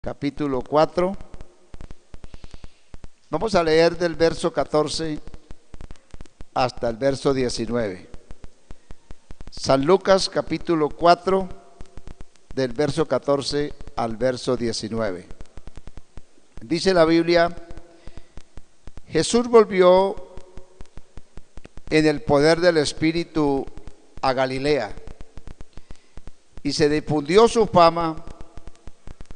capítulo 4. Vamos a leer del verso 14 hasta el verso 19. San Lucas capítulo 4, del verso 14 al verso 19. Dice la Biblia: Jesús volvió en el poder del Espíritu a Galilea, y se difundió su fama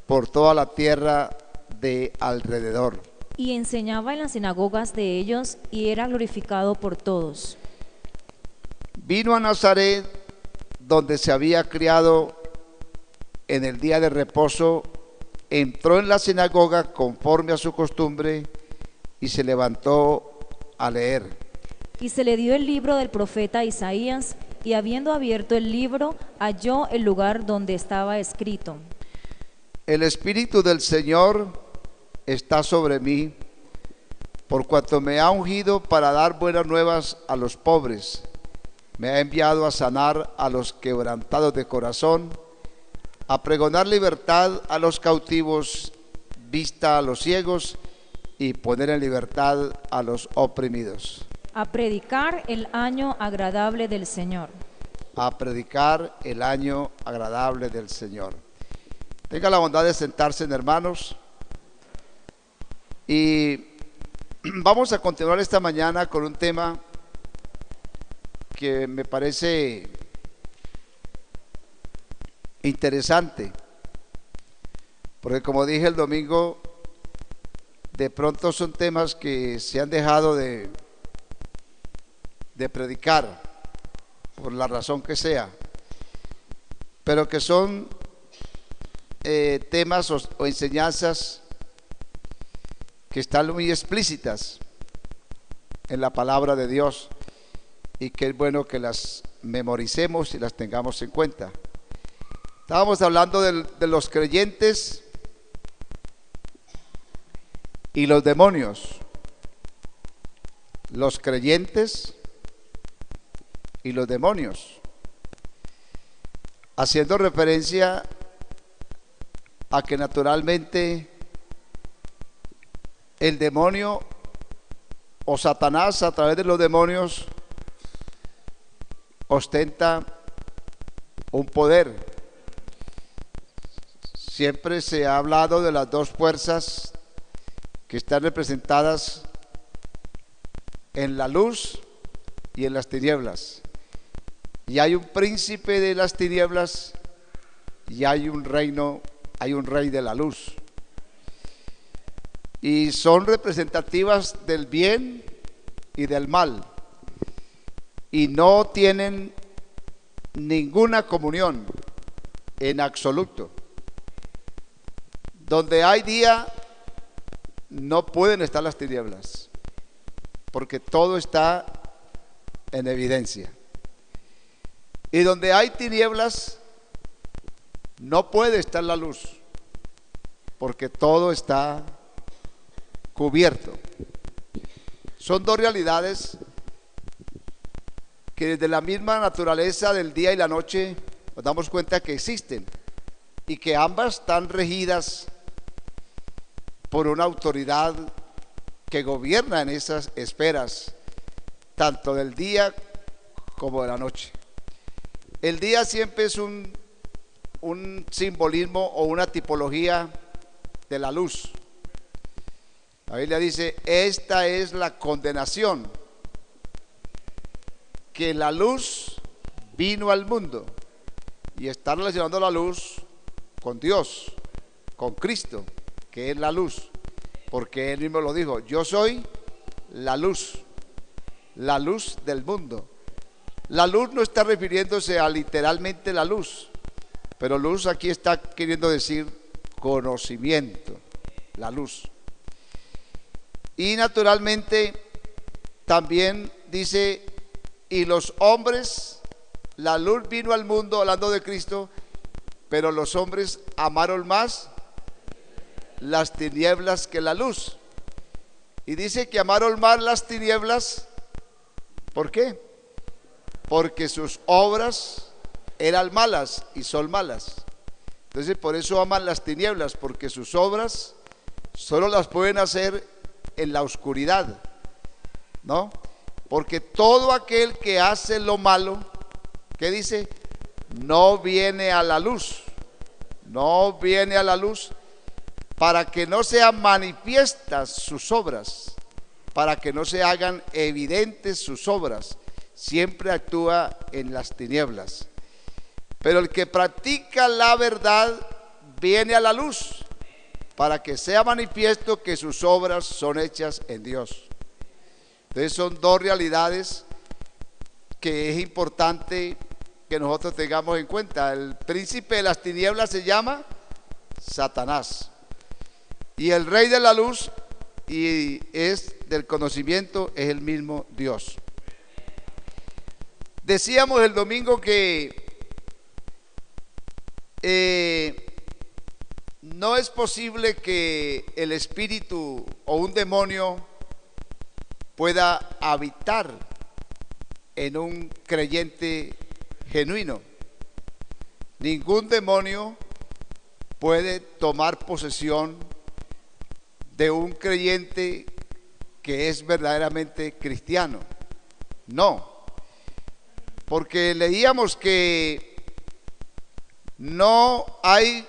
por toda la tierra de alrededor. Y enseñaba en las sinagogas de ellos, y era glorificado por todos. Vino a Nazaret, donde se había criado. En el día de reposo entró en la sinagoga conforme a su costumbre y se levantó a leer. Y se le dio el libro del profeta Isaías, y habiendo abierto el libro, halló el lugar donde estaba escrito: El Espíritu del Señor está sobre mí, por cuanto me ha ungido para dar buenas nuevas a los pobres. Me ha enviado a sanar a los quebrantados de corazón, a pregonar libertad a los cautivos, vista a los ciegos, y poner en libertad a los oprimidos. a predicar el año agradable del Señor. A predicar el año agradable del Señor. Tenga la bondad de sentarse, hermanos. Y vamos a continuar esta mañana con un tema que me parece interesante, porque como dije el domingo, de pronto son temas que se han dejado de predicar, por la razón que sea, pero que son temas o enseñanzas que están muy explícitas en la palabra de Dios, y que es bueno que las memoricemos y las tengamos en cuenta. Estábamos hablando de los creyentes y los demonios. Los creyentes y los demonios, haciendo referencia a que naturalmente el demonio o Satanás, a través de los demonios, ostenta un poder. Siempre se ha hablado de las dos fuerzas que están representadas en la luz y en las tinieblas. Y hay un príncipe de las tinieblas y hay un reino, hay un rey de la luz. Y son representativas del bien y del mal, y no tienen ninguna comunión en absoluto. Donde hay día no pueden estar las tinieblas, porque todo está en evidencia. Y donde hay tinieblas no puede estar la luz, porque todo está cubierto. Son dos realidades que desde la misma naturaleza del día y la noche nos damos cuenta que existen, y que ambas están regidas por una autoridad que gobierna en esas esferas, tanto del día como de la noche. El día siempre es un simbolismo o una tipología de la luz. La Biblia dice: esta es la condenación, que la luz vino al mundo, y está relacionando la luz con Dios, con Cristo, que es la luz, porque Él mismo lo dijo: yo soy la luz del mundo. La luz no está refiriéndose a literalmente la luz, pero luz aquí está queriendo decir conocimiento, la luz. Y naturalmente también dice: y los hombres, la luz vino al mundo, hablando de Cristo, pero los hombres amaron más las tinieblas que la luz. Y dice que amaron más las tinieblas. ¿Por qué? Porque sus obras eran malas y son malas. Entonces por eso aman las tinieblas, porque sus obras solo las pueden hacer en la oscuridad, ¿no? Porque todo aquel que hace lo malo, ¿qué dice? No viene a la luz, no viene a la luz, para que no sean manifiestas sus obras, para que no se hagan evidentes sus obras. Siempre actúa en las tinieblas. Pero el que practica la verdad viene a la luz, para que sea manifiesto que sus obras son hechas en Dios. Entonces son dos realidades que es importante que nosotros tengamos en cuenta. El príncipe de las tinieblas se llama Satanás, y el rey de la luz y es del conocimiento es el mismo Dios. Decíamos el domingo que no es posible que el espíritu o un demonio pueda habitar en un creyente genuino. Ningún demonio puede tomar posesión de un creyente que es verdaderamente cristiano. No, porque leíamos que no hay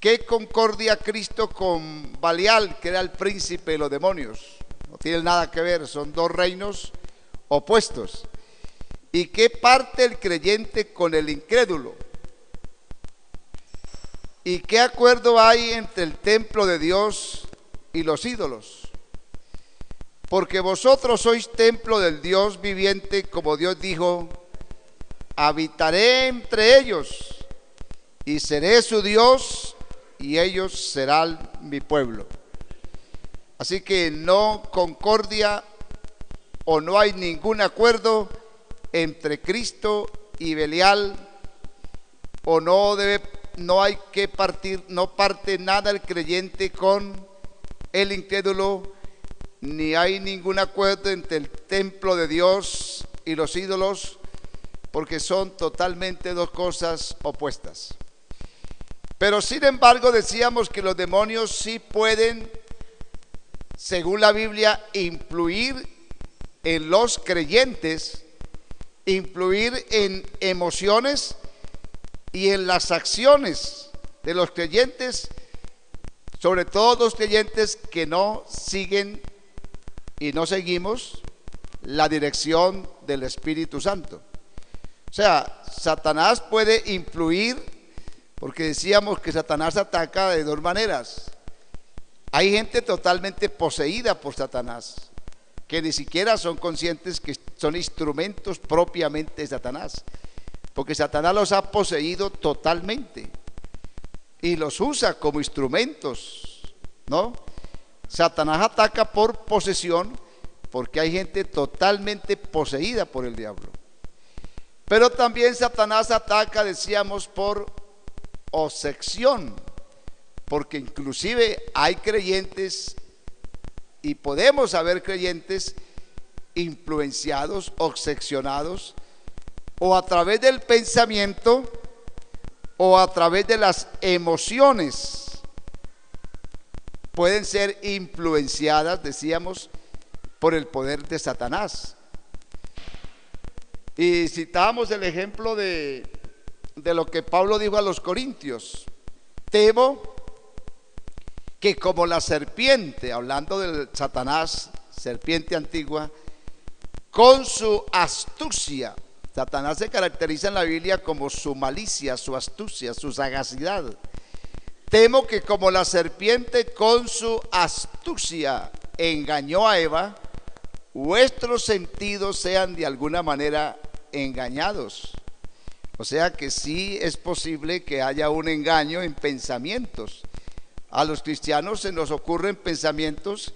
que concordia Cristo con Belial, que era el príncipe de los demonios. No tiene nada que ver, son dos reinos opuestos. ¿Y qué parte el creyente con el incrédulo? ¿Y qué acuerdo hay entre el templo de Dios y los ídolos? Porque vosotros sois templo del Dios viviente, como Dios dijo: habitaré entre ellos y seré su Dios y ellos serán mi pueblo. Así que no concordia o no hay ningún acuerdo entre Cristo y Belial, o no hay que partir, no parte nada el creyente con el incrédulo, ni hay ningún acuerdo entre el templo de Dios y los ídolos, porque son totalmente dos cosas opuestas. Pero sin embargo decíamos que los demonios sí pueden, según la Biblia, influir en los creyentes, influir en emociones y en las acciones de los creyentes, sobre todo los creyentes que no siguen y no seguimos la dirección del Espíritu Santo. O sea, Satanás puede influir, porque decíamos que Satanás ataca de dos maneras. Hay gente totalmente poseída por Satanás, que ni siquiera son conscientes que son instrumentos propiamente de Satanás, porque Satanás los ha poseído totalmente y los usa como instrumentos, ¿no? Satanás ataca por posesión, porque hay gente totalmente poseída por el diablo. Pero también Satanás ataca, decíamos, por obsesión, porque inclusive hay creyentes, y podemos haber creyentes influenciados, obsesionados, o a través del pensamiento o a través de las emociones, pueden ser influenciadas, decíamos, por el poder de Satanás. Y citábamos el ejemplo de lo que Pablo dijo a los corintios: temo que como la serpiente, hablando del Satanás, serpiente antigua, con su astucia, Satanás se caracteriza en la Biblia como su malicia, su astucia, su sagacidad. Temo que como la serpiente con su astucia engañó a Eva, vuestros sentidos sean de alguna manera engañados. O sea que sí es posible que haya un engaño en pensamientos. A los cristianos se nos ocurren pensamientos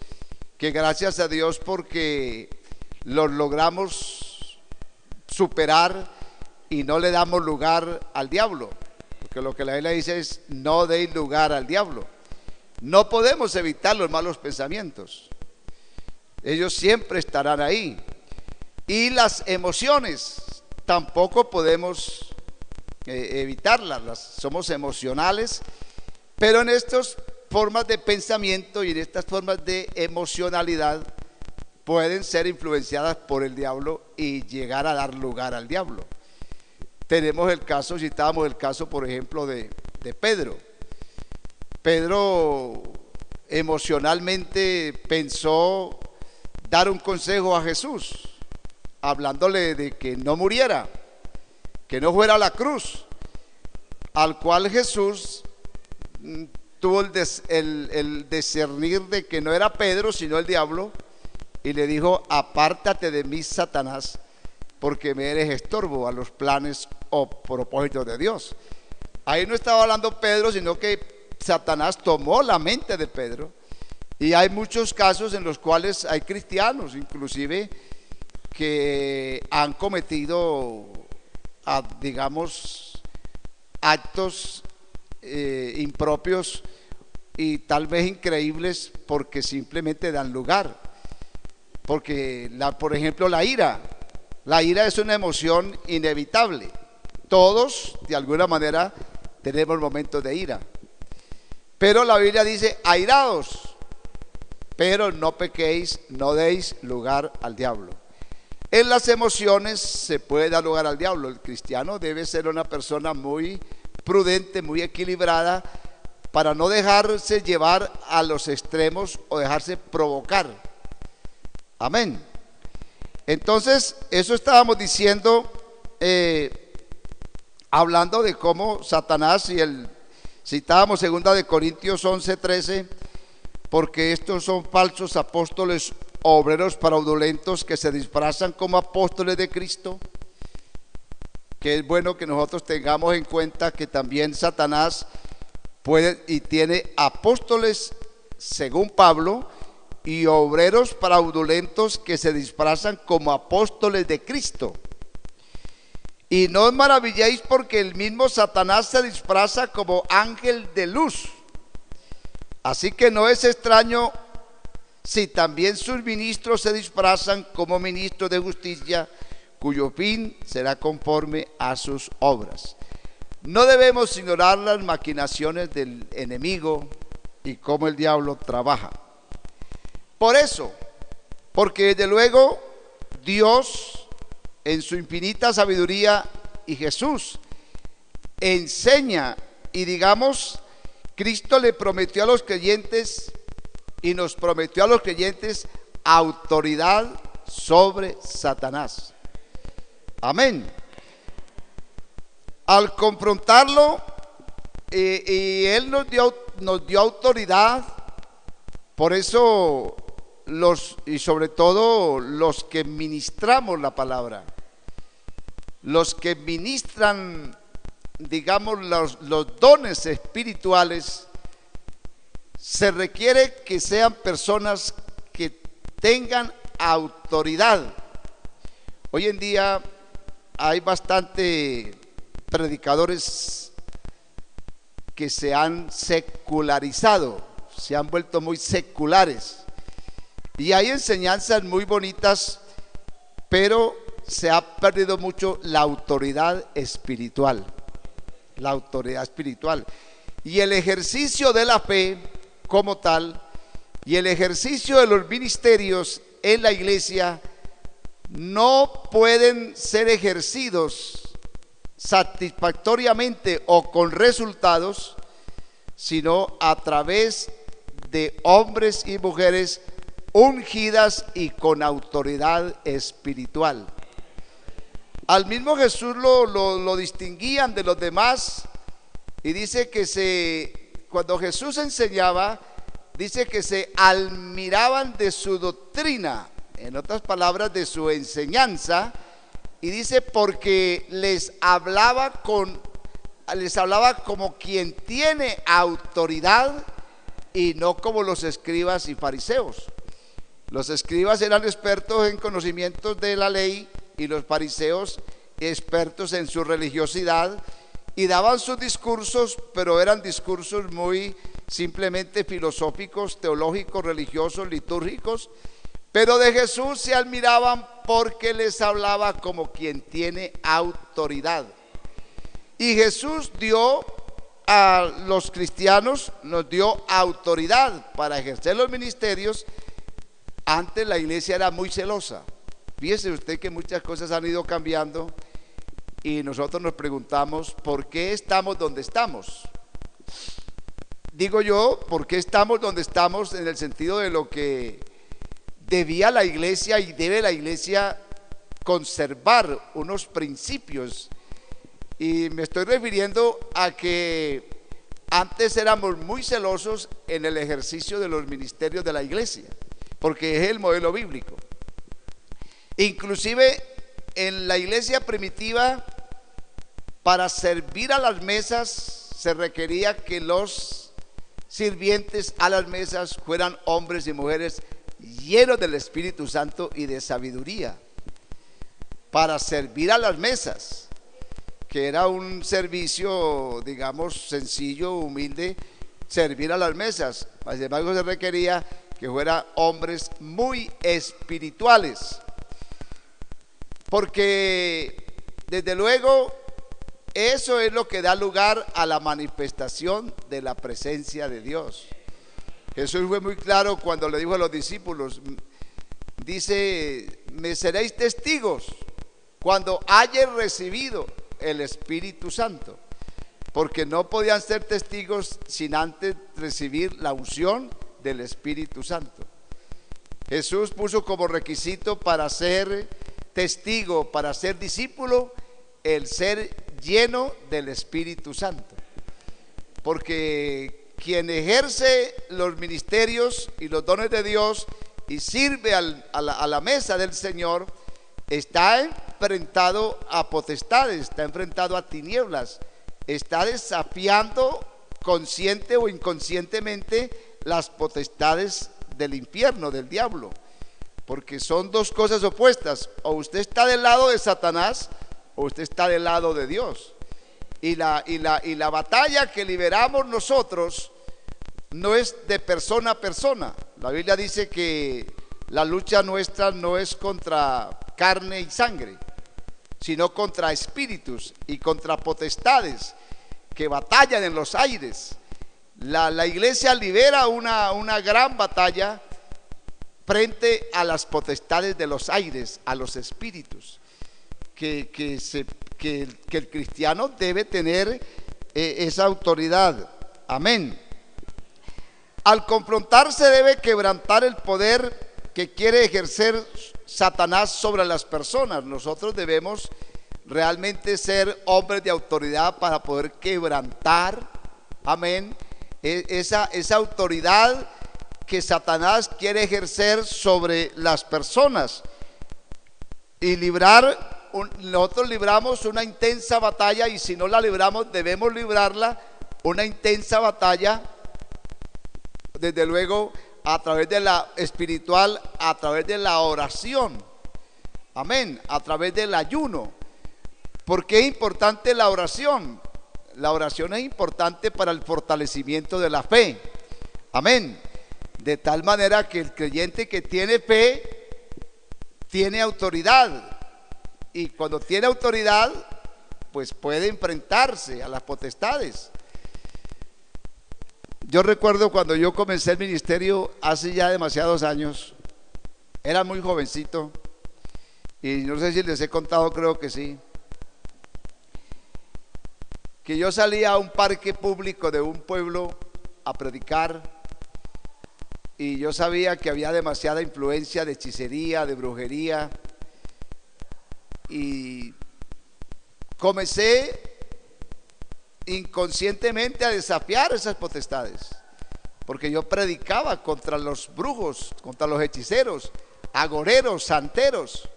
que, gracias a Dios, porque los logramos superar y no le damos lugar al diablo, porque lo que la Biblia dice es: no deis lugar al diablo. No podemos evitar los malos pensamientos, ellos siempre estarán ahí. Y las emociones tampoco podemos evitarlas, somos emocionales, pero en estas formas de pensamiento y en estas formas de emocionalidad pueden ser influenciadas por el diablo y llegar a dar lugar al diablo. Tenemos el caso, citábamos el caso, por ejemplo, de Pedro. Pedro emocionalmente pensó dar un consejo a Jesús, hablándole de que no muriera, que no fuera a la cruz, al cual Jesús tuvo el discernir de que no era Pedro sino el diablo, y le dijo: apártate de mí, Satanás, porque me eres estorbo a los planes o propósitos de Dios. Ahí no estaba hablando Pedro, sino que Satanás tomó la mente de Pedro. Y hay muchos casos en los cuales hay cristianos inclusive que han cometido digamos actos impropios y tal vez increíbles porque simplemente dan lugar. Porque por ejemplo la ira es una emoción inevitable. Todos de alguna manera tenemos momentos de ira, pero la Biblia dice: airaos, pero no pequéis, no deis lugar al diablo. En las emociones se puede dar lugar al diablo. El cristiano debe ser una persona muy prudente, muy equilibrada, para no dejarse llevar a los extremos o dejarse provocar. Amén. Entonces, eso estábamos diciendo, hablando de cómo Satanás, citábamos 2 de Corintios 11:13, porque estos son falsos apóstoles, obreros fraudulentos, que se disfrazan como apóstoles de Cristo. Que es bueno que nosotros tengamos en cuenta que también Satanás puede y tiene apóstoles según Pablo y obreros fraudulentos que se disfrazan como apóstoles de Cristo. Y no os maravilléis, porque el mismo Satanás se disfraza como ángel de luz. Así que no es extraño si también sus ministros se disfrazan como ministros de justicia, cuyo fin será conforme a sus obras. No debemos ignorar las maquinaciones del enemigo y cómo el diablo trabaja. Por eso, porque desde luego Dios en su infinita sabiduría y Jesús enseña, y digamos, Cristo le prometió a los creyentes y nos prometió a los creyentes autoridad sobre Satanás. Amén. Al confrontarlo, y Él nos dio autoridad. Por eso y sobre todo los que ministramos la palabra, los que ministran, digamos, los dones espirituales, se requiere que sean personas que tengan autoridad. Hoy en día hay bastante predicadores que se han secularizado, se han vuelto muy seculares, y hay enseñanzas muy bonitas, pero se ha perdido mucho la autoridad espiritual. La autoridad espiritual y el ejercicio de la fe como tal, y el ejercicio de los ministerios en la iglesia no pueden ser ejercidos satisfactoriamente o con resultados, sino a través de hombres y mujeres ungidas y con autoridad espiritual. Al mismo Jesús lo distinguían de los demás, y dice que cuando Jesús enseñaba, dice que se admiraban de su doctrina, en otras palabras, de su enseñanza, y dice porque les hablaba como quien tiene autoridad y no como los escribas y fariseos. Los escribas eran expertos en conocimientos de la ley y los fariseos expertos en su religiosidad, y daban sus discursos, pero eran discursos muy simplemente filosóficos, teológicos, religiosos, litúrgicos. Pero de Jesús se admiraban porque les hablaba como quien tiene autoridad. Y Jesús dio a los cristianos, nos dio autoridad para ejercer los ministerios. Antes la iglesia era muy celosa. Fíjese usted que muchas cosas han ido cambiando y nosotros nos preguntamos ¿por qué estamos donde estamos? Digo yo, ¿por qué estamos donde estamos? En el sentido de lo que debía la iglesia y debe la iglesia conservar unos principios. Y me estoy refiriendo a que antes éramos muy celosos en el ejercicio de los ministerios de la iglesia, porque es el modelo bíblico. Inclusive en la iglesia primitiva, para servir a las mesas se requería que los sirvientes a las mesas fueran hombres y mujeres llenos del Espíritu Santo y de sabiduría, para servir a las mesas, que era un servicio, digamos, sencillo, humilde, servir a las mesas. Sin embargo, se requería que fueran hombres muy espirituales, porque desde luego eso es lo que da lugar a la manifestación de la presencia de Dios. Jesús fue muy claro cuando le dijo a los discípulos, dice, me seréis testigos cuando hayáis recibido el Espíritu Santo, porque no podían ser testigos sin antes recibir la unción del Espíritu Santo. Jesús puso como requisito para ser testigo, para ser discípulo, el ser lleno del Espíritu Santo, porque quien ejerce los ministerios y los dones de Dios y sirve a la mesa del Señor está enfrentado a potestades, está enfrentado a tinieblas, está desafiando consciente o inconscientemente las potestades del infierno, del diablo, porque son dos cosas opuestas: o usted está del lado de Satanás o usted está del lado de Dios. Y la batalla que liberamos nosotros no es de persona a persona. La Biblia dice que la lucha nuestra no es contra carne y sangre, sino contra espíritus y contra potestades que batallan en los aires. La iglesia libera una gran batalla frente a las potestades de los aires, a los espíritus, que el cristiano debe tener esa autoridad. Amén. Al confrontarse debe quebrantar el poder que quiere ejercer Satanás sobre las personas. Nosotros debemos realmente ser hombres de autoridad para poder quebrantar, amén, esa autoridad que Satanás quiere ejercer sobre las personas y nosotros libramos una intensa batalla, y si no la libramos debemos librarla, una intensa batalla, desde luego a través de la espiritual, a través de la oración, amén, a través del ayuno. ¿Por qué es importante la oración? La oración es importante para el fortalecimiento de la fe, amén, de tal manera que el creyente que tiene fe tiene autoridad, y cuando tiene autoridad pues puede enfrentarse a las potestades. Yo recuerdo cuando yo comencé el ministerio hace ya demasiados años, era muy jovencito, y no sé si les he contado, creo que sí, que yo salía a un parque público de un pueblo a predicar, y yo sabía que había demasiada influencia de hechicería, de brujería, y comencé inconscientemente a desafiar esas potestades, porque yo predicaba contra los brujos, contra los hechiceros, agoreros, santeros,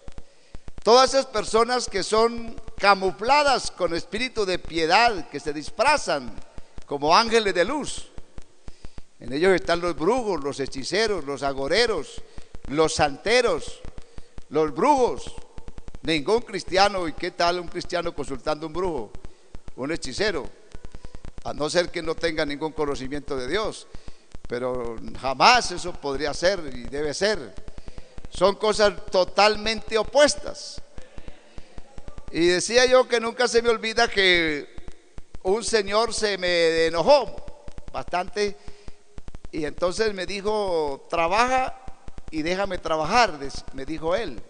todas esas personas que son camufladas con espíritu de piedad, que se disfrazan como ángeles de luz. En ellos están los brujos, los hechiceros, los agoreros, los santeros, los brujos. Ningún cristiano, ¿y qué tal un cristiano consultando a un brujo, un hechicero? A no ser que no tenga ningún conocimiento de Dios, pero jamás eso podría ser y debe ser. Son cosas totalmente opuestas. Y decía yo que nunca se me olvida que un señor se me enojó bastante y entonces me dijo, trabaja y déjame trabajar, me dijo él.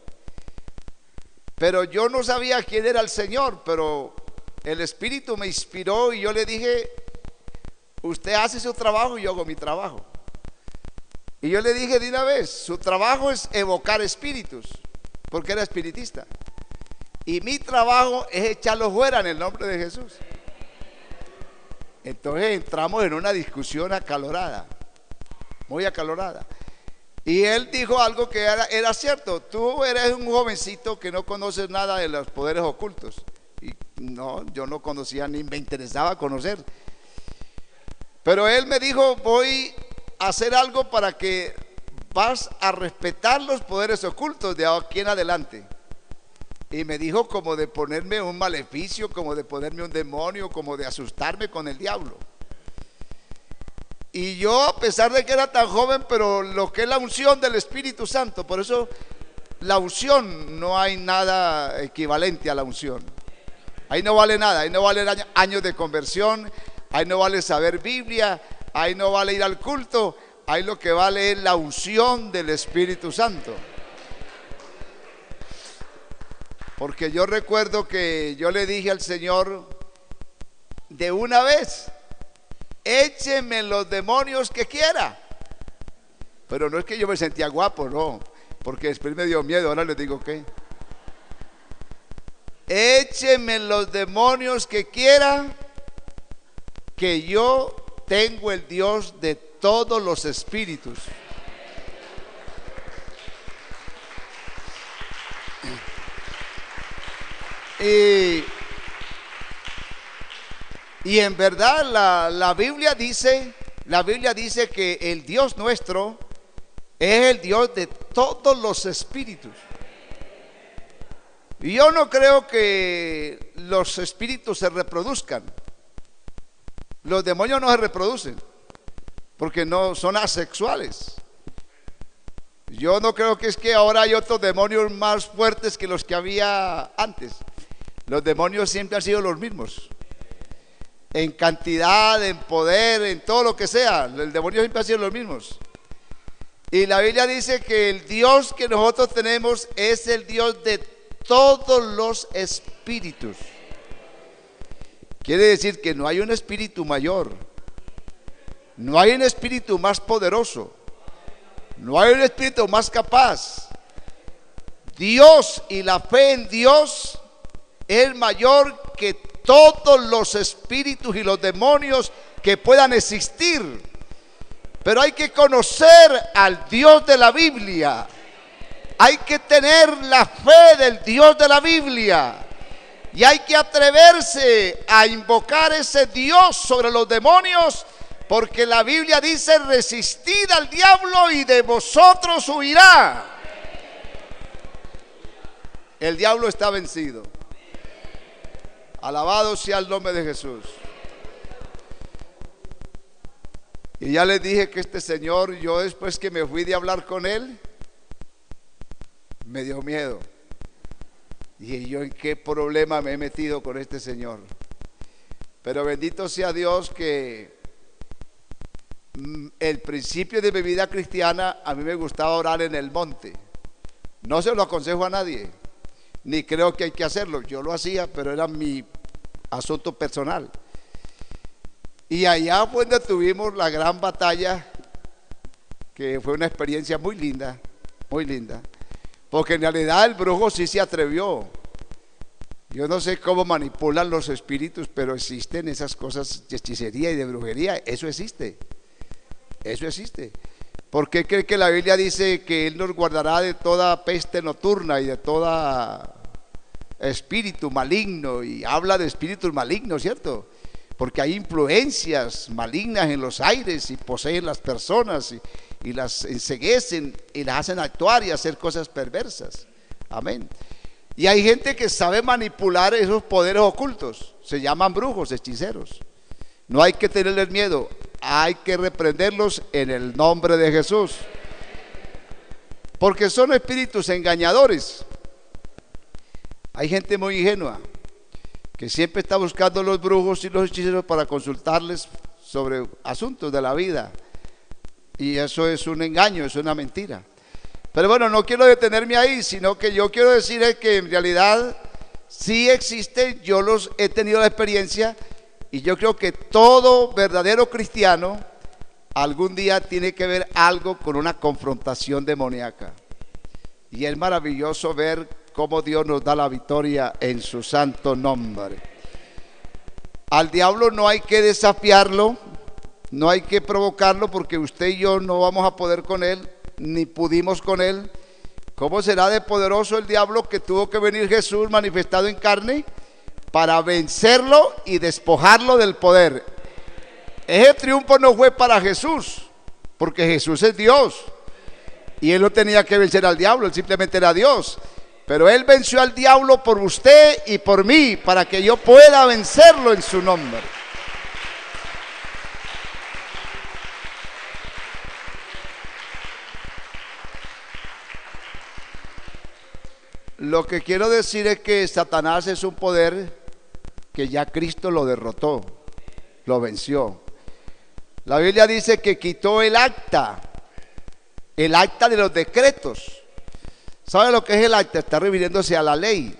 Pero yo no sabía quién era el Señor, pero el Espíritu me inspiró y yo le dije, usted hace su trabajo y yo hago mi trabajo. Y yo le dije de una vez, su trabajo es evocar espíritus, porque era espiritista. Y mi trabajo es echarlos fuera en el nombre de Jesús. Entonces entramos en una discusión acalorada, muy acalorada. Y él dijo algo que era cierto. Tú eres un jovencito que no conoces nada de los poderes ocultos. Y no, yo no conocía ni me interesaba conocer. Pero él me dijo, voy a hacer algo para que vas a respetar los poderes ocultos de aquí en adelante. Y me dijo como de ponerme un maleficio, como de ponerme un demonio, como de asustarme con el diablo. Y yo, a pesar de que era tan joven, pero lo que es la unción del Espíritu Santo, por eso la unción, no hay nada equivalente a la unción. Ahí no vale nada, ahí no vale años de conversión, ahí no vale saber Biblia, ahí no vale ir al culto, ahí lo que vale es la unción del Espíritu Santo. Porque yo recuerdo que yo le dije al Señor de una vez, écheme los demonios que quiera. Pero no es que yo me sentía guapo, no, porque después me dio miedo. Ahora les digo que écheme los demonios que quiera, que yo tengo el Dios de todos los espíritus. Y en verdad la Biblia dice que el Dios nuestro es el Dios de todos los espíritus. Y yo no creo que los espíritus se reproduzcan. Los demonios no se reproducen porque no son asexuales. Yo no creo que es que ahora hay otros demonios más fuertes que los que había antes. Los demonios siempre han sido los mismos. En cantidad, en poder, en todo lo que sea. El demonio siempre ha sido los mismos. Y la Biblia dice que el Dios que nosotros tenemos es el Dios de todos los espíritus. Quiere decir que no hay un espíritu mayor, no hay un espíritu más poderoso, no hay un espíritu más capaz. Dios y la fe en Dios es mayor que todos los espíritus y los demonios que puedan existir. Pero hay que conocer al Dios de la Biblia. Hay que tener la fe del Dios de la Biblia. Y hay que atreverse a invocar ese Dios sobre los demonios, porque la Biblia dice: resistid al diablo y de vosotros huirá. El diablo está vencido. Alabado sea el nombre de Jesús. Y ya les dije que este señor, yo después que me fui de hablar con él, me dio miedo. Dije, ¿yo en qué problema me he metido con este señor? Pero bendito sea Dios que el principio de mi vida cristiana, a mí me gustaba orar en el monte. No se lo aconsejo a nadie, ni creo que hay que hacerlo. Yo lo hacía, pero era mi asunto personal. Y allá fue donde tuvimos la gran batalla, que fue una experiencia muy linda, porque en realidad el brujo sí se atrevió. Yo no sé cómo manipulan los espíritus, pero existen esas cosas de hechicería y de brujería. Eso existe. ¿Por qué cree que la Biblia dice que Él nos guardará de toda peste nocturna y de toda espíritu maligno? Y habla de espíritus malignos, ¿cierto? Porque hay influencias malignas en los aires y poseen las personas y las enceguecen y las hacen actuar y hacer cosas perversas. Amén. Y hay gente que sabe manipular esos poderes ocultos. Se llaman brujos, hechiceros. No hay que tenerles miedo, hay que reprenderlos en el nombre de Jesús. Porque son espíritus engañadores. Hay gente muy ingenua que siempre está buscando los brujos y los hechiceros para consultarles sobre asuntos de la vida. Y eso es un engaño, es una mentira. Pero bueno, no quiero detenerme ahí, sino que yo quiero decir es que en realidad sí existe, yo los he tenido la experiencia, y yo creo que todo verdadero cristiano algún día tiene que ver algo con una confrontación demoníaca. Y es maravilloso ver cómo Dios nos da la victoria en su santo nombre. Al diablo no hay que desafiarlo, no hay que provocarlo, porque usted y yo no vamos a poder con él, ni pudimos con él. ¿Cómo será de poderoso el diablo que tuvo que venir Jesús manifestado en carne para vencerlo y despojarlo del poder? Ese triunfo no fue para Jesús, porque Jesús es Dios y él no tenía que vencer al diablo, él simplemente era Dios. Pero él venció al diablo por usted y por mí, para que yo pueda vencerlo en su nombre. Lo que quiero decir es que Satanás es un poder que ya Cristo lo derrotó, lo venció. La Biblia dice que quitó el acta de los decretos. ¿Sabe lo que es el acta? Está refiriéndose a la ley.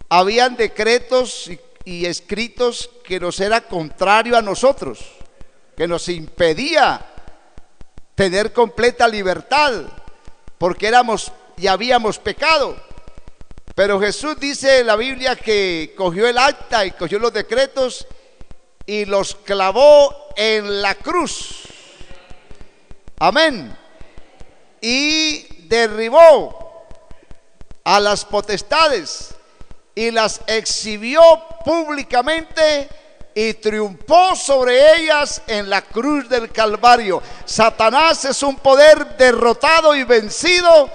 Habían decretos y escritos que nos era contrario a nosotros, que nos impedía tener completa libertad, porque éramos y habíamos pecado. Pero Jesús dice en la Biblia que cogió el acta y cogió los decretos y los clavó en la cruz. Amén. Y derribó a las potestades y las exhibió públicamente y triunfó sobre ellas en la cruz del Calvario. Satanás es un poder derrotado y vencido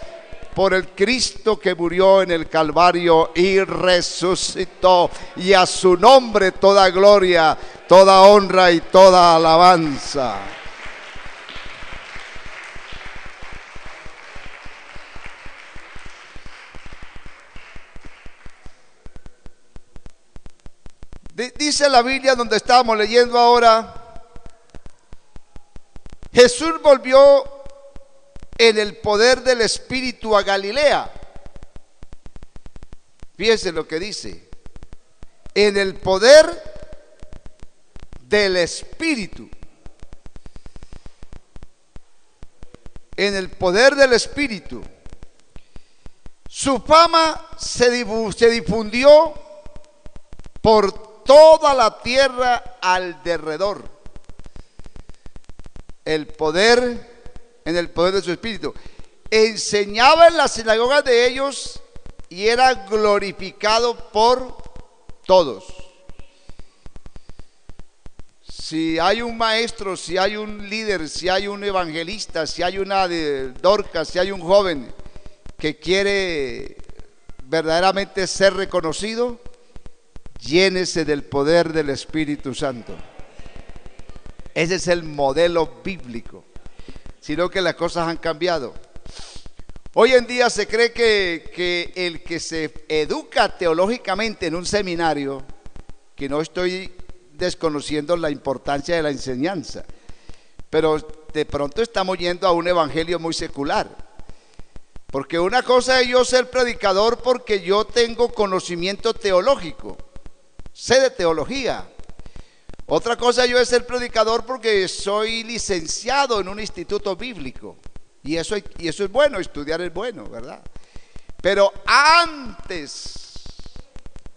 por el Cristo que murió en el Calvario y resucitó, y a su nombre toda gloria, toda honra y toda alabanza. Dice la Biblia donde estábamos leyendo ahora, Jesús volvió en el poder del Espíritu a Galilea. Fíjense lo que dice: en el poder del Espíritu. En el poder del Espíritu. Su fama se difundió por toda la tierra al derredor. El poder, en el poder de su Espíritu. Enseñaba en las sinagogas de ellos y era glorificado por todos. Si hay un maestro, si hay un líder, si hay un evangelista, si hay una Dorcas, si hay un joven que quiere verdaderamente ser reconocido, llénese del poder del Espíritu Santo. Ese es el modelo bíblico. Sino que las cosas han cambiado. Hoy en día se cree que el que se educa teológicamente en un seminario, que no estoy desconociendo la importancia de la enseñanza, pero de pronto estamos yendo a un evangelio muy secular. Porque una cosa es yo ser predicador porque yo tengo conocimiento teológico, sé de teología. Otra cosa yo es ser predicador porque soy licenciado en un instituto bíblico. Y eso es bueno, estudiar es bueno, ¿verdad? Pero antes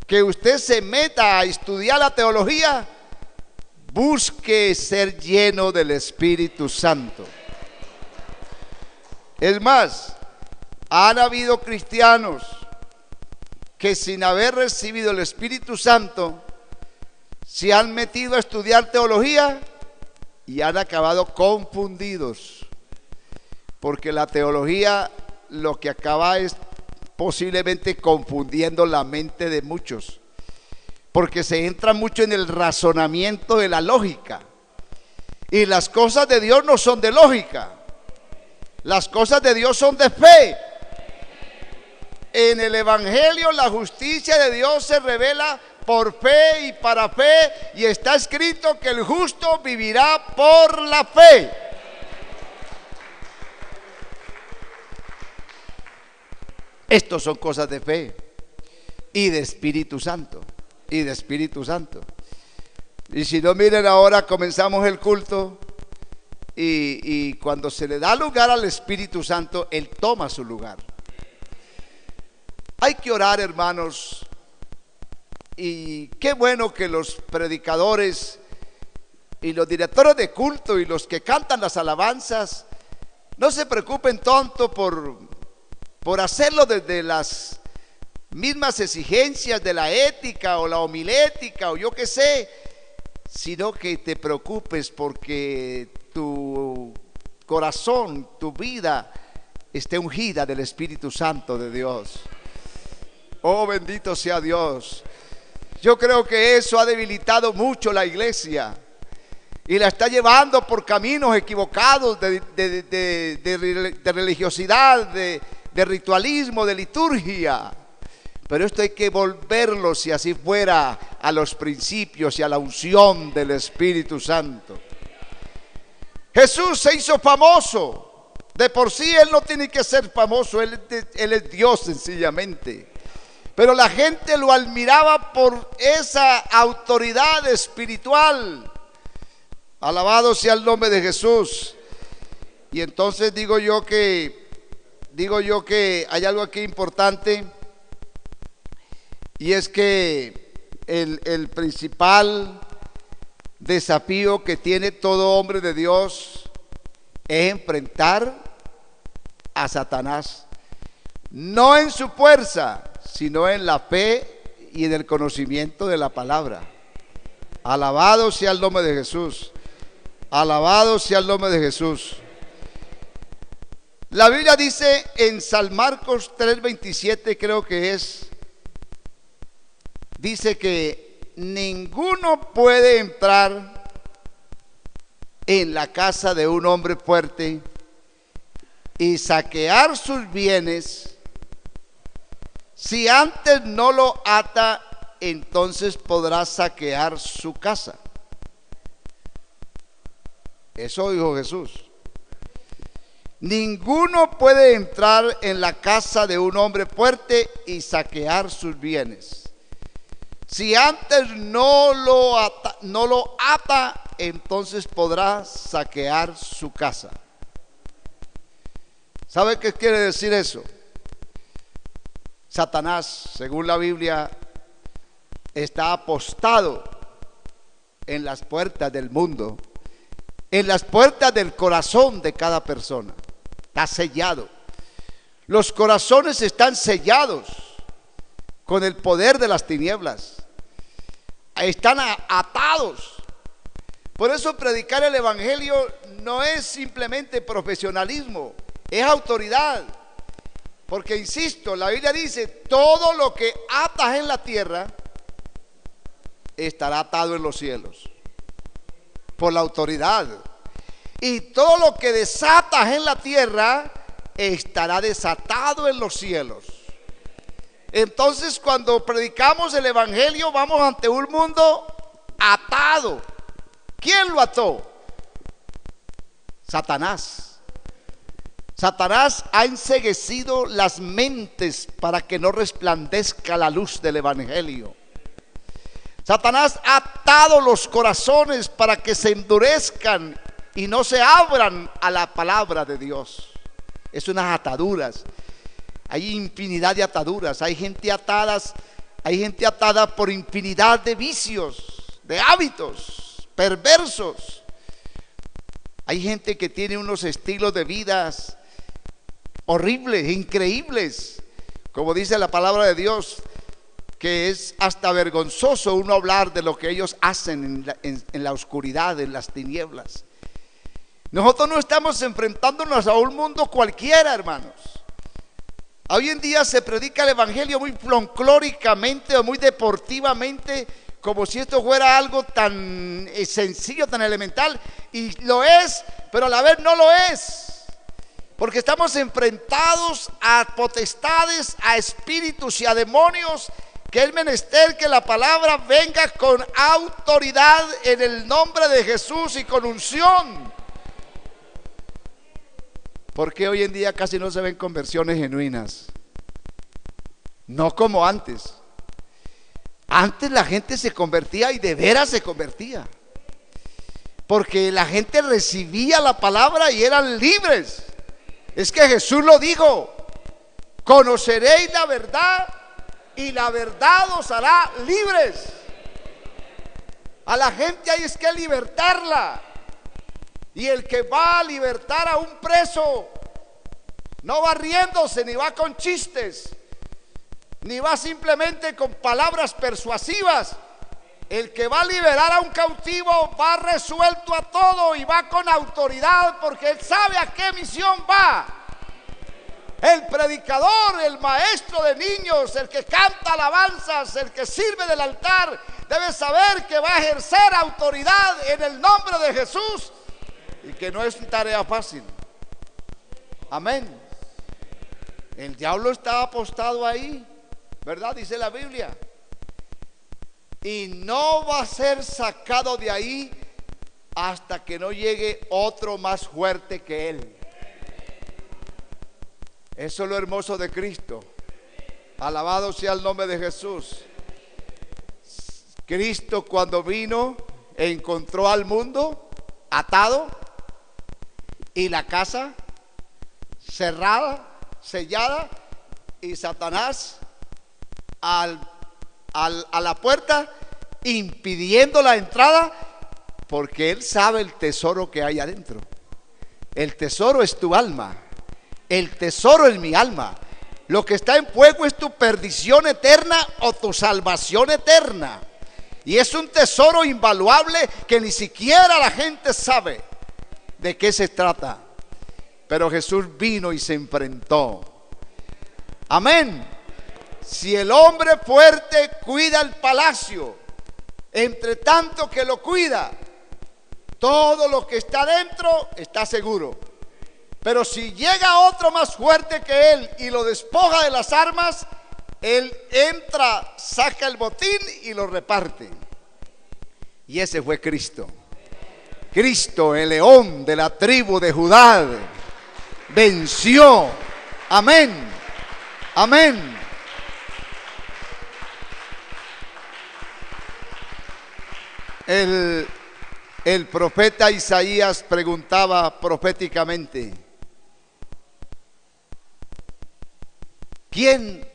que usted se meta a estudiar la teología, busque ser lleno del Espíritu Santo. Es más, han habido cristianos que sin haber recibido el Espíritu Santo se han metido a estudiar teología y han acabado confundidos, porque la teología lo que acaba es posiblemente confundiendo la mente de muchos, porque se entra mucho en el razonamiento de la lógica, y las cosas de Dios no son de lógica, las cosas de Dios son de fe. En el Evangelio la justicia de Dios se revela por fe y para fe, y está escrito que el justo vivirá por la fe. Estos son cosas de fe y de Espíritu Santo, y de Espíritu Santo. Y si no, miren, ahora comenzamos el culto y cuando se le da lugar al Espíritu Santo, Él toma su lugar. Hay que orar, hermanos, y qué bueno que los predicadores y los directores de culto y los que cantan las alabanzas no se preocupen tanto por hacerlo desde las mismas exigencias de la ética o la homilética o yo qué sé, sino que te preocupes porque tu corazón, tu vida esté ungida del Espíritu Santo de Dios. Oh, bendito sea Dios. Yo creo que eso ha debilitado mucho la iglesia y la está llevando por caminos equivocados de religiosidad, de ritualismo, de liturgia. Pero esto hay que volverlo, si así fuera, a los principios y a la unción del Espíritu Santo. Jesús se hizo famoso. De por sí Él no tiene que ser famoso, Él es Dios sencillamente. Pero la gente lo admiraba por esa autoridad espiritual. Alabado sea el nombre de Jesús. Y entonces digo yo que hay algo aquí importante, y es que el principal desafío que tiene todo hombre de Dios es enfrentar a Satanás, no en su fuerza, sino en la fe y en el conocimiento de la palabra. Alabado sea el nombre de Jesús. Alabado sea el nombre de Jesús. La Biblia dice en San Marcos 3:27, creo que es, dice que ninguno puede entrar en la casa de un hombre fuerte y saquear sus bienes si antes no lo ata, entonces podrá saquear su casa. Eso dijo Jesús. Ninguno puede entrar en la casa de un hombre fuerte y saquear sus bienes. Si antes no lo ata, entonces podrá saquear su casa. ¿Sabe qué quiere decir eso? Satanás, según la Biblia, está apostado en las puertas del mundo, en las puertas del corazón de cada persona. Está sellado. Los corazones están sellados con el poder de las tinieblas. Están atados. Por eso predicar el evangelio no es simplemente profesionalismo, es autoridad. Porque insisto, la Biblia dice, todo lo que atas en la tierra estará atado en los cielos, por la autoridad. Y todo lo que desatas en la tierra estará desatado en los cielos. Entonces, cuando predicamos el evangelio, vamos ante un mundo atado. ¿Quién lo ató? Satanás. Satanás ha enceguecido las mentes para que no resplandezca la luz del evangelio. Satanás ha atado los corazones para que se endurezcan y no se abran a la palabra de Dios. Es unas ataduras. Hay infinidad de ataduras. Hay gente atada por infinidad de vicios, de hábitos perversos. Hay gente que tiene unos estilos de vidas horribles, increíbles, como dice la palabra de Dios, que es hasta vergonzoso uno hablar de lo que ellos hacen en la oscuridad, en las tinieblas. Nosotros no estamos enfrentándonos a un mundo cualquiera, hermanos. Hoy en día se predica el evangelio muy folclóricamente o muy deportivamente, como si esto fuera algo tan sencillo, tan elemental, y lo es, pero a la vez no lo es. Porque estamos enfrentados a potestades, a espíritus y a demonios que es menester que la palabra venga con autoridad en el nombre de Jesús y con unción. Porque hoy en día casi no se ven conversiones genuinas, no como antes. Antes la gente se convertía y de veras se convertía, porque la gente recibía la palabra y eran libres. Es que Jesús lo dijo: conoceréis la verdad y la verdad os hará libres. A la gente hay es que libertarla. Y el que va a libertar a un preso no va riéndose, ni va con chistes, ni va simplemente con palabras persuasivas. El que va a liberar a un cautivo va resuelto a todo y va con autoridad, porque él sabe a qué misión va. El predicador, el maestro de niños, el que canta alabanzas, el que sirve del altar, debe saber que va a ejercer autoridad en el nombre de Jesús y que no es tarea fácil. Amén. El diablo está apostado ahí, ¿verdad? Dice la Biblia. Y no va a ser sacado de ahí hasta que no llegue otro más fuerte que él. Eso es lo hermoso de Cristo. Alabado sea el nombre de Jesús. Cristo, cuando vino, encontró al mundo atado y la casa cerrada, sellada, y Satanás a la puerta, impidiendo la entrada, porque él sabe el tesoro que hay adentro. El tesoro es tu alma. El tesoro es mi alma. Lo que está en fuego es tu perdición eterna o tu salvación eterna. Y es un tesoro invaluable que ni siquiera la gente sabe de qué se trata. Pero Jesús vino y se enfrentó. Amén. Si el hombre fuerte cuida el palacio, entre tanto que lo cuida, todo lo que está dentro está seguro. Pero si llega otro más fuerte que él y lo despoja de las armas, él entra, saca el botín y lo reparte. Y ese fue Cristo. Cristo, el león de la tribu de Judá, venció. Amén. Amén. El profeta Isaías preguntaba proféticamente: ¿quién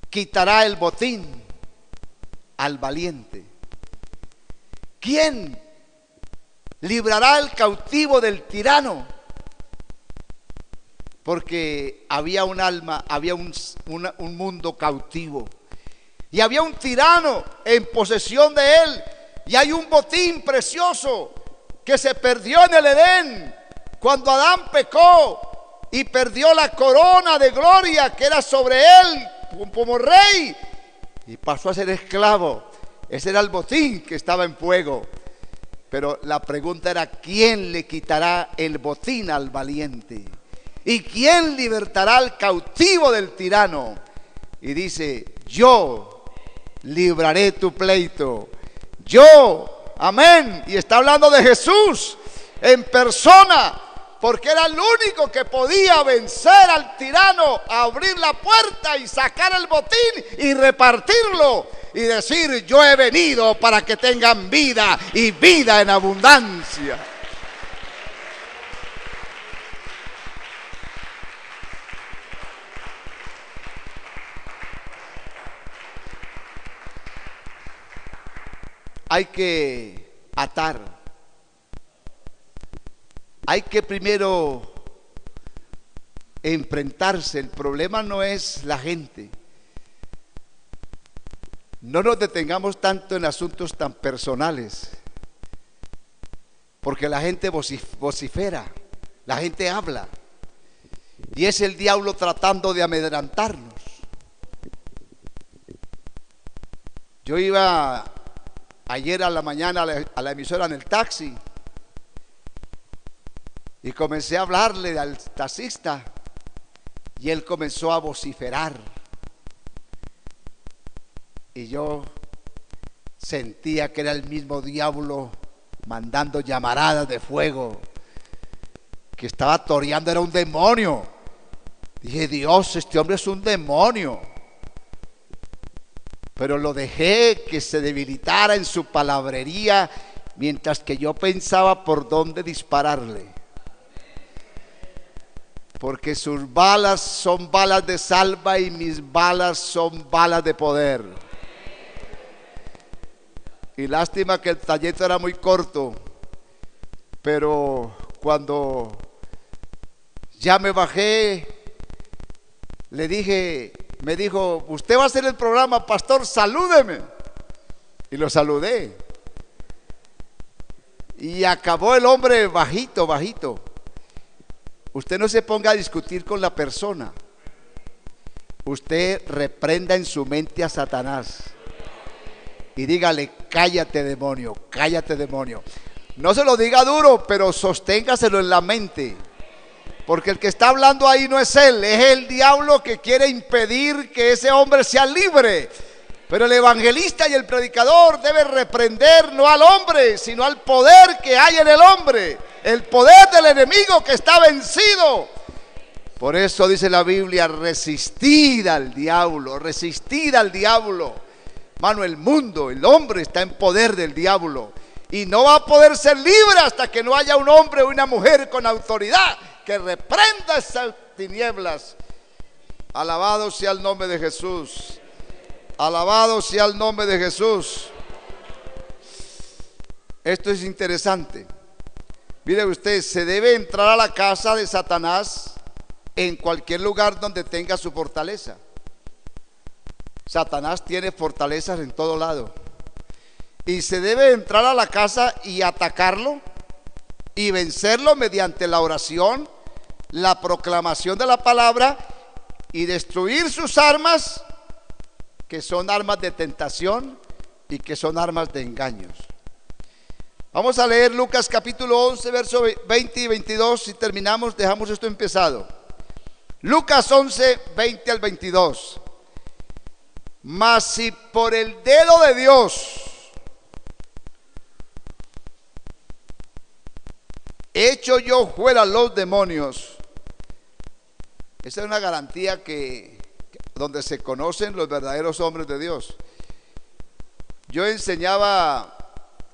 quitará el botín al valiente? ¿Quién librará al cautivo del tirano? Porque había un alma, había un mundo cautivo, y había un tirano en posesión de él, y hay un botín precioso que se perdió en el Edén cuando Adán pecó y perdió la corona de gloria que era sobre él como rey, y pasó a ser esclavo. Ese era el botín que estaba en fuego. Pero la pregunta era: ¿quién le quitará el botín al valiente? ¿Y quién libertará al cautivo del tirano? Y dice: yo libraré tu pleito. Yo, amén. Y está hablando de Jesús en persona, porque era el único que podía vencer al tirano, abrir la puerta y sacar el botín y repartirlo y decir: yo he venido para que tengan vida y vida en abundancia. Hay que atar. Hay que primero enfrentarse. El problema no es la gente. No nos detengamos tanto en asuntos tan personales, porque la gente vocifera, la gente habla, y es el diablo tratando de amedrentarnos. Yo iba ayer a la mañana a la emisora en el taxi y comencé a hablarle al taxista, y él comenzó a vociferar. y yo sentía que era el mismo diablo mandando llamaradas de fuego, que estaba toreando, era un demonio. Dije, Dios, este hombre es un demonio. Pero lo dejé que se debilitara en su palabrería, mientras que yo pensaba por dónde dispararle. Porque sus balas son balas de salva y mis balas son balas de poder. Y lástima que el trayecto era muy corto, pero cuando ya me bajé, le dije, me dijo, usted va a hacer el programa, pastor, salúdeme. Y lo saludé. Y acabó el hombre bajito, bajito. Usted no se ponga a discutir con la persona. Usted reprenda en su mente a Satanás y dígale, cállate demonio, cállate demonio. No se lo diga duro, pero sosténgaselo en la mente, porque el que está hablando ahí no es él, es el diablo que quiere impedir que ese hombre sea libre. Pero el evangelista y el predicador debe reprender no al hombre, sino al poder que hay en el hombre, el poder del enemigo que está vencido. Por eso dice la Biblia, resistid al diablo, resistid al diablo. Hermano, el mundo, el hombre está en poder del diablo y no va a poder ser libre hasta que no haya un hombre o una mujer con autoridad que reprenda esas tinieblas. Alabado sea el nombre de Jesús. Alabado sea el nombre de Jesús. Esto es interesante. Mire usted, se debe entrar a la casa de Satanás en cualquier lugar donde tenga su fortaleza. Satanás tiene fortalezas en todo lado. Y se debe entrar a la casa y atacarlo y vencerlo mediante la oración, la proclamación de la palabra y destruir sus armas, que son armas de tentación y que son armas de engaños. Vamos a leer Lucas capítulo 11, verso 20 y 22 y terminamos, dejamos esto empezado. Lucas 11, 20 al 22. Mas si por el dedo de Dios echo yo fuera los demonios, esa es una garantía que donde se conocen los verdaderos hombres de Dios. Yo enseñaba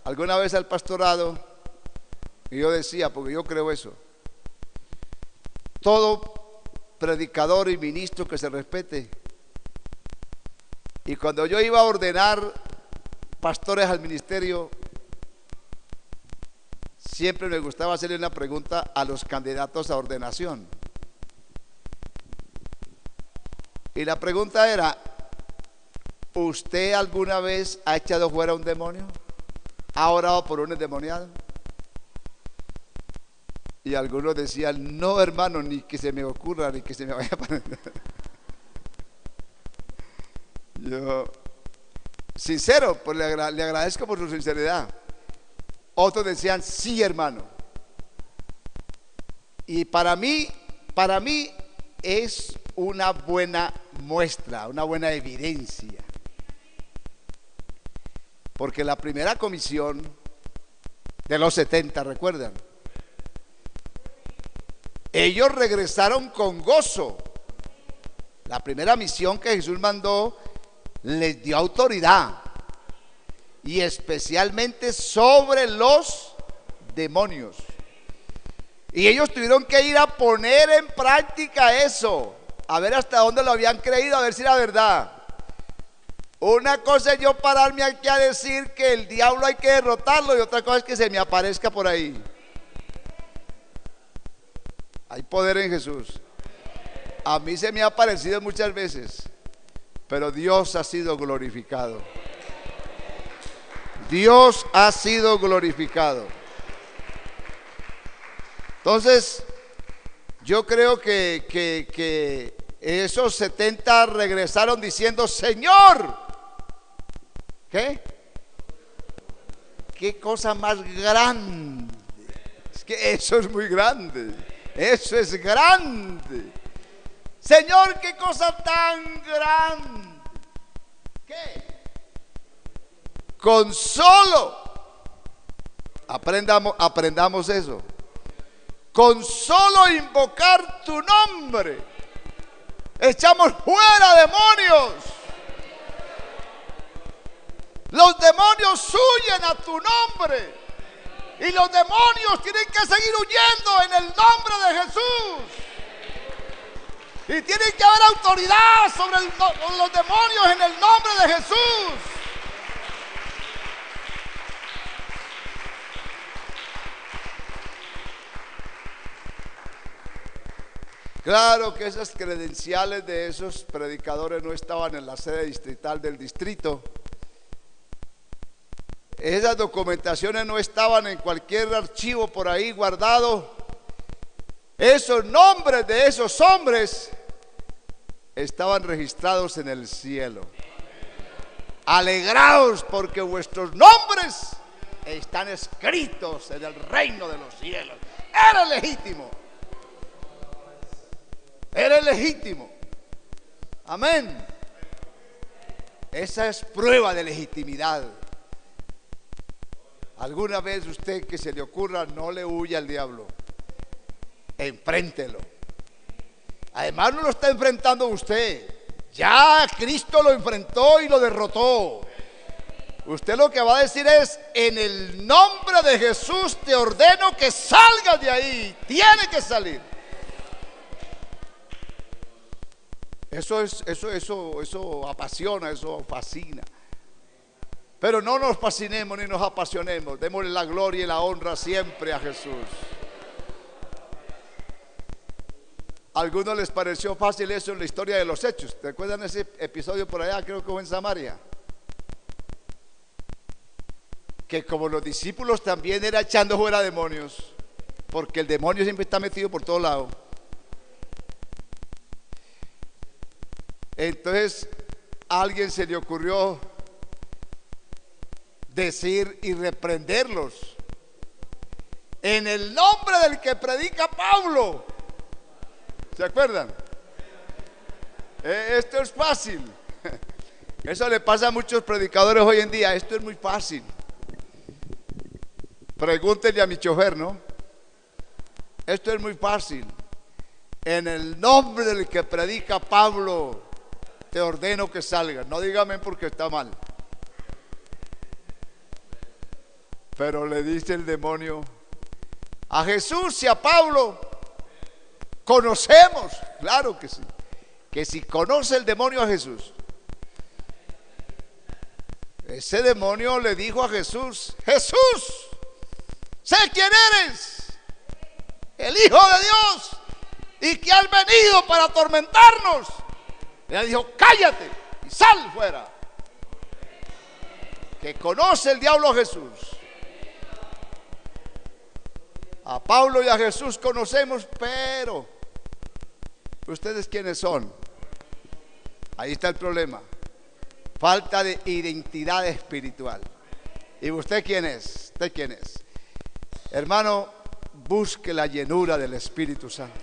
alguna vez al pastorado y yo decía, porque yo creo eso, todo predicador y ministro que se respete. Y cuando yo iba a ordenar pastores al ministerio, siempre me gustaba hacerle una pregunta a los candidatos a ordenación. Y la pregunta era, ¿usted alguna vez ha echado fuera un demonio? ¿Ha orado por un endemoniado? Y algunos decían, no hermano, ni que se me ocurra, ni que se me vaya a poner. Yo, sincero, pues le agradezco por su sinceridad. Otros decían, sí hermano. Y para mí es una buena muestra, una buena evidencia. Porque la primera comisión de los 70, ¿recuerdan? Ellos regresaron con gozo. La primera misión que Jesús mandó les dio autoridad, y especialmente sobre los demonios. Y ellos tuvieron que ir a poner en práctica eso, a ver hasta dónde lo habían creído, a ver si era verdad. Una cosa es yo pararme aquí a decir que el diablo hay que derrotarlo, y otra cosa es que se me aparezca por ahí. Hay poder en Jesús. A mí se me ha aparecido muchas veces, pero Dios ha sido glorificado. Dios ha sido glorificado. Entonces, yo creo que esos 70 regresaron diciendo, Señor, ¿qué? ¿Qué cosa más grande? Es que eso es muy grande. Eso es grande. Señor, qué cosa tan grande. ¿Qué? con solo, aprendamos eso, con solo invocar tu nombre, echamos fuera demonios. Los demonios huyen a tu nombre. Y los demonios tienen que seguir huyendo en el nombre de Jesús. Y tiene que haber autoridad sobre los demonios en el nombre de Jesús. Claro que esas credenciales de esos predicadores no estaban en la sede distrital del distrito. Esas documentaciones no estaban en cualquier archivo por ahí guardado. Esos nombres de esos hombres estaban registrados en el cielo. Alegraos porque vuestros nombres están escritos en el reino de los cielos. Eres legítimo. Eres legítimo. Amén. Esa es prueba de legitimidad. Alguna vez usted que se le ocurra, no le huya al diablo. Enfréntelo. Además no lo está enfrentando usted. Ya Cristo lo enfrentó y lo derrotó. Usted lo que va a decir es: en el nombre de Jesús te ordeno que salgas de ahí. Tiene que salir. Eso apasiona, eso fascina. Pero no nos fascinemos ni nos apasionemos. Démosle la gloria y la honra siempre a Jesús. A algunos les pareció fácil eso en la historia de los Hechos. ¿Te acuerdan ese episodio por allá? Creo que fue en Samaria. Que como los discípulos también era echando fuera demonios, porque el demonio siempre está metido por todos lados. Entonces a alguien se le ocurrió decir y reprenderlos en el nombre del que predica Pablo. ¿Se acuerdan? Esto es fácil. Eso le pasa a muchos predicadores hoy en día. Esto es muy fácil. Pregúntenle a mi chofer, ¿no? Esto es muy fácil. En el nombre del que predica Pablo, te ordeno que salgas. No dígame porque está mal. Pero le dice el demonio: a Jesús y a Pablo conocemos. Claro que sí. Que si conoce el demonio a Jesús, ese demonio le dijo a Jesús: Jesús, sé quién eres, el Hijo de Dios, y que has venido para atormentarnos. Le dijo: cállate y sal fuera. Que conoce el diablo a Jesús. A Pablo y a Jesús conocemos, pero ¿ustedes quiénes son? Ahí está el problema. Falta de identidad espiritual. ¿Y usted quién es? ¿Usted quién es? Hermano, busque la llenura del Espíritu Santo.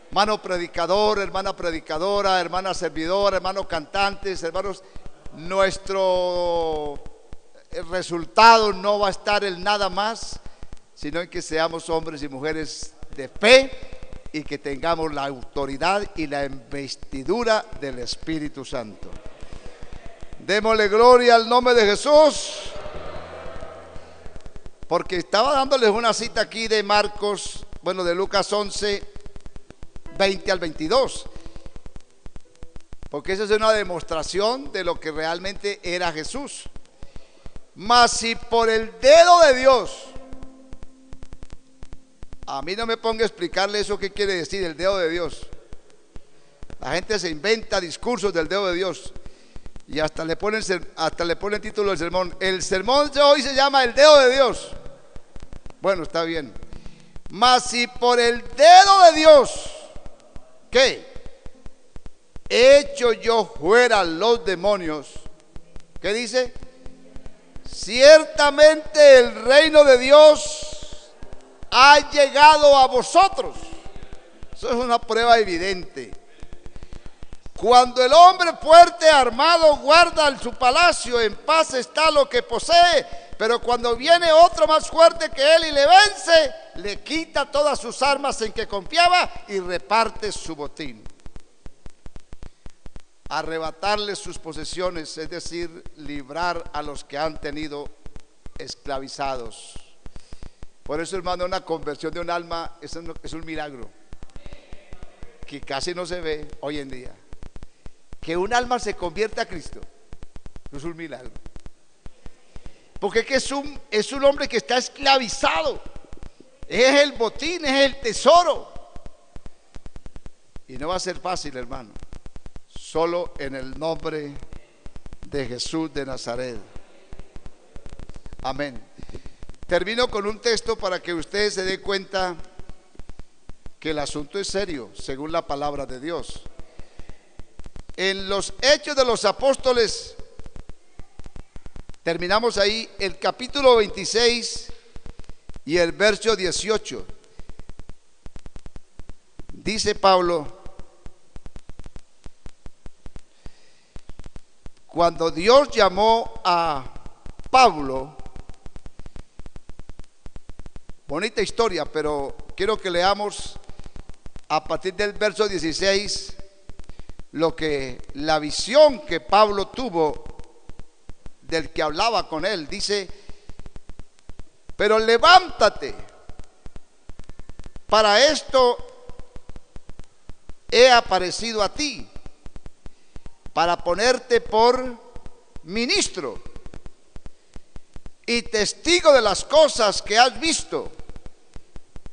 Hermano predicador, hermana predicadora, hermana servidora, hermanos cantantes, hermanos, nuestro resultado no va a estar en nada más, sino en que seamos hombres y mujeres de fe y que tengamos la autoridad y la investidura del Espíritu Santo. Démosle gloria al nombre de Jesús. Porque estaba dándoles una cita aquí de Marcos, de Lucas 11, 20 al 22. Porque esa es una demostración de lo que realmente era Jesús. Mas si por el dedo de Dios, a mí no me ponga a explicarle eso qué quiere decir el dedo de Dios. La gente se inventa discursos del dedo de Dios y hasta le ponen título del sermón. El sermón de hoy se llama el dedo de Dios. Bueno, está bien. Mas si por el dedo de Dios, ¿qué? Echo yo fuera los demonios. ¿Qué dice? Ciertamente el reino de Dios ha llegado a vosotros. Eso es una prueba evidente. Cuando el hombre fuerte armado guarda en su palacio, en paz está lo que posee, pero cuando viene otro más fuerte que él y le vence, le quita todas sus armas en que confiaba y reparte su botín. Arrebatarles sus posesiones, es decir, librar a los que han tenido esclavizados. Por eso, hermano, una conversión de un alma es un milagro que casi no se ve hoy en día. Que un alma se convierta a Cristo es un milagro, porque es un hombre que está esclavizado. Es el botín, es el tesoro, y no va a ser fácil, hermano. Solo en el nombre de Jesús de Nazaret. Amén. Termino con un texto para que ustedes se den cuenta que el asunto es serio, según la palabra de Dios. En los Hechos de los Apóstoles, terminamos ahí, el capítulo 26 y el verso 18. Dice Pablo: cuando Dios llamó a Pablo, bonita historia, pero quiero que leamos a partir del verso 16 la visión que Pablo tuvo del que hablaba con él. Dice: pero levántate, para esto he aparecido a ti, para ponerte por ministro y testigo de las cosas que has visto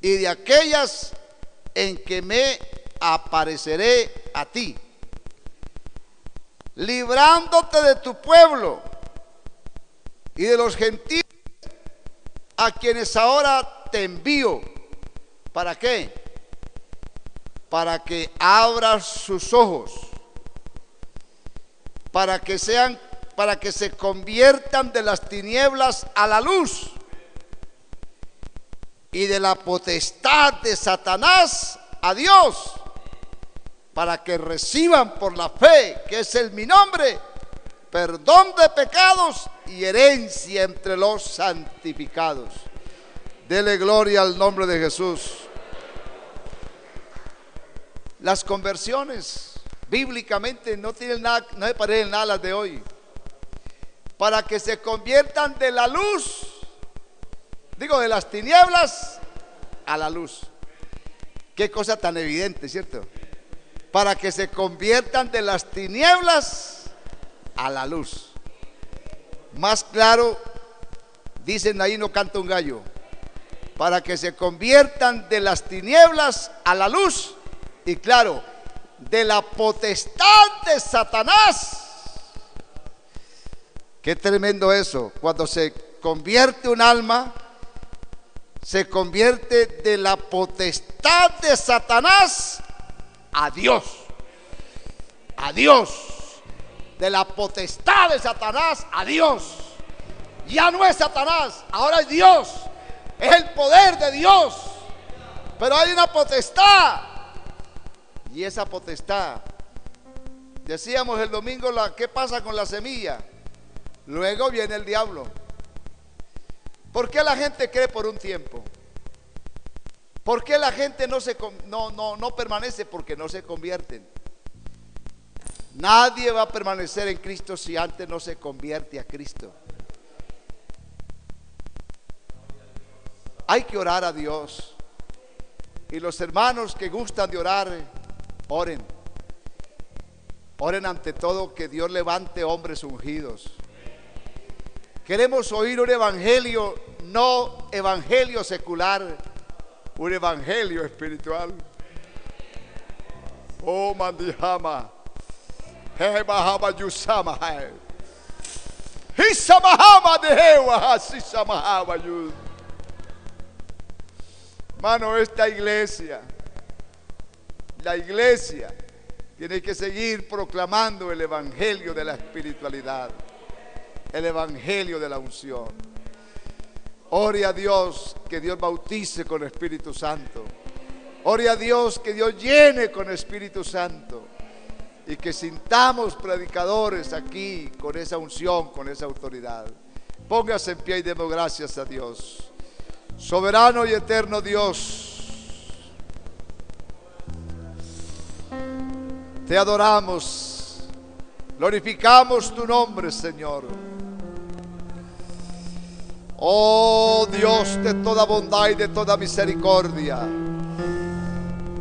y de aquellas en que me apareceré a ti, librándote de tu pueblo y de los gentiles, a quienes ahora te envío. ¿Para qué? Para que abras sus ojos, para que se conviertan de las tinieblas a la luz y de la potestad de Satanás a Dios, para que reciban por la fe que es en mi nombre perdón de pecados y herencia entre los santificados. Dele gloria al nombre de Jesús. Las conversiones bíblicamente no tienen nada, no se parecen nada a las de hoy. Para que se conviertan de la luz, digo, de las tinieblas a la luz. Qué cosa tan evidente, ¿cierto? Para que se conviertan de las tinieblas a la luz. Más claro, dicen ahí, no canta un gallo. Para que se conviertan de las tinieblas a la luz, y claro, de la potestad de Satanás. Qué tremendo eso. Cuando se convierte un alma, se convierte de la potestad de Satanás a Dios. A Dios. De la potestad de Satanás a Dios. Ya no es Satanás, ahora es Dios. Es el poder de Dios. Pero hay una potestad. Y esa potestad, decíamos el domingo, ¿qué pasa con la semilla? Luego viene el diablo. ¿Por qué la gente cree por un tiempo? ¿Por qué la gente no permanece? Porque no se convierten. Nadie va a permanecer en Cristo si antes no se convierte a Cristo. Hay que orar a Dios. Y los hermanos que gustan de orar, oren. Oren ante todo que Dios levante hombres ungidos. Queremos oír un evangelio, no evangelio secular, un evangelio espiritual. Oh, mandihama, hebahama yusama, hisamahama dehewa, hasisamahama yus. Mano, esta iglesia, la iglesia tiene que seguir proclamando el evangelio de la espiritualidad, el evangelio de la unción. Ore a Dios que Dios bautice con Espíritu Santo. Ore a Dios que Dios llene con Espíritu Santo. y que sintamos predicadores aquí con esa unción, con esa autoridad. Póngase en pie y demos gracias a Dios. Soberano y eterno Dios, te adoramos, glorificamos tu nombre, Señor. Oh Dios de toda bondad y de toda misericordia,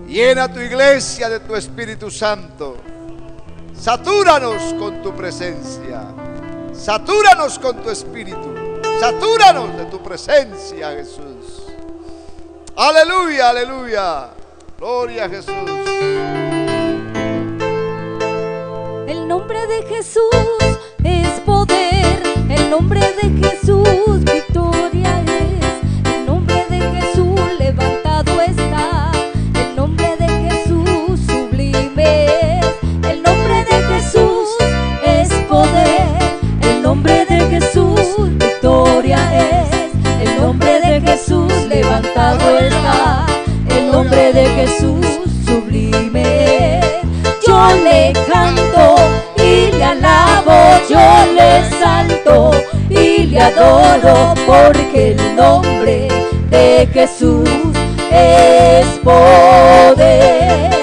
llena tu iglesia de tu Espíritu Santo. Satúranos con tu presencia, satúranos con tu Espíritu, satúranos de tu presencia, Jesús. Aleluya, aleluya, gloria a Jesús. El nombre de Jesús es poder, el nombre de Jesús victoria es, el nombre de Jesús levantado está, el nombre de Jesús sublime es, el nombre de Jesús es poder, el nombre de Jesús victoria es, el nombre de Jesús levantado está, el nombre de Jesús sublime es. Yo le canto y le alabo, yo le exalto y le adoro, porque el nombre de Jesús es poder.